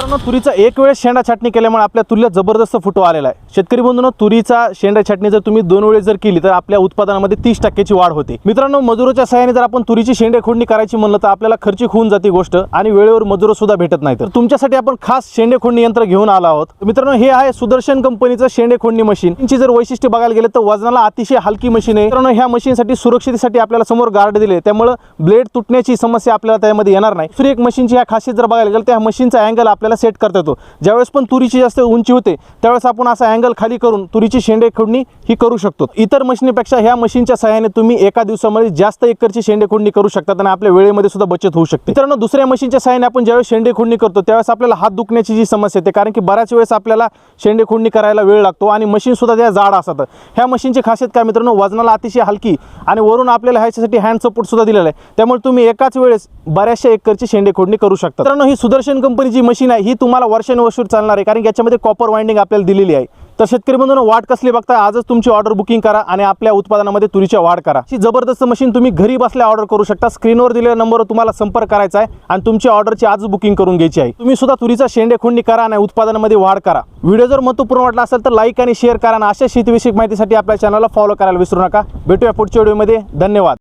मित्रांनो, तुरीचा एक वेळेस शेंडा छाटणी केल्यामुळे आपल्या तुरीला जबरदस्त फुटवा आलेला आहे। शेतकरी बंधूंनो, तुरीचा शेंडा छाटणी जर तुम्ही 2 वेळेस जर केली तर आपल्या उत्पादनामध्ये 30% वाढ होते। मित्रांनो, मजुराच्या सहाय्याने जर आपण तुरीची शेंडे खोडणी करायची म्हणलं तर आपल्याला खर्चिक होऊन जाते गोष्ट आणि वेळेवर मजूर सुद्धा भेटत नाही। तर तुमच्यासाठी आपण खास शेंडे खोडणी यंत्र घेऊन आलो आहोत। मित्रांनो, हे आहे सुदर्शन कंपनीचं शेंडे खोडणी मशीन। यांची जर वैशिष्ट्य बघायला गेलं तर वजनाला अतिशय हलकी मशीन आहे। मित्रांनो, ह्या मशीनसाठी सुरक्षिततेसाठी आपल्याला समोर गार्ड दिले, त्यामुळे ब्लेड तुटण्याची समस्या आपल्याला त्यामध्ये येणार नाही। दुसरी एक मशीनची ह्या खासियत जर बघायला गेलं तर ह्या मशीनचा अँगल आपल्याला सेट करता येतो। ज्यावेळेस पण तुरीची जास्त उंची होते त्यावेळेस आपण असा अँगल खाली करून तुरीची शेंडे खोडणी ही करू शकतो। इतर मशीनपेक्षा ह्या मशीनच्या सहाय्याने तुम्ही एका दिवसामध्ये जास्त एकरची शेंडे खोडणी करू शकता आणि आपल्या वेळेमध्ये सुद्धा बचत होऊ शकते। मित्रांनो, दुसऱ्या मशीनच्या सहाय्याने आपण ज्यावेळेस शेंडे खोडणी करतो त्यावेळेस आपल्याला हात दुखण्याची जी समस्या येते, कारण की बऱ्याच वेळेस आपल्याला शेंडे खोडणी करायला वेळ लागतो आणि मशीन सुद्धा त्या जाड असतात। ह्या मशीनची खासियत काय मित्रांनो, वजनाला अतिशय हलकी आणि वरून आपल्याला ह्याच्यासाठी हँड सपोर्ट सुद्धा दिलेला आहे, त्यामुळे तुम्ही एकाच वेळेस बऱ्याचशा एकरची शेंडे खोडणी करू शकता। मित्रांनो, ही सुदर्शन कंपनीची मशीन आहे, ही तुम्हाला वर्षानुवर्ष चालणार आहे, कारण की याच्यामध्ये कॉपर वाइंडिंग आपल्याला दिलेली आहे। तर शेतकरी बंधूंनो, वाट कसली बघता, आजच तुमची ऑर्डर बुकिंग करा आणि आपल्या उत्पादनामध्ये तुरीची वाढ करा। ही जबरदस्त मशीन तुम्ही घरी बसल्या ऑर्डर करू शकता। स्क्रीनवर दिलेल्या नंबरवर तुम्हाला संपर्क करायचा आहे आणि तुमची ऑर्डरची आज बुकिंग करून घ्यायची आहे। तुम्ही सुद्धा तुरीचा शेंडे खोडणी करा आणि उत्पादनामध्ये वाढ करा। व्हिडिओ जर महत्त्वपूर्ण वाटला असेल तर लाईक आणि शेअर करा आणि अशा शेतीविषयक माहितीसाठी आपल्या चॅनलला फॉलो करायला विसरू नका। भेटूया पुढच्या व्हिडिओमध्ये। धन्यवाद।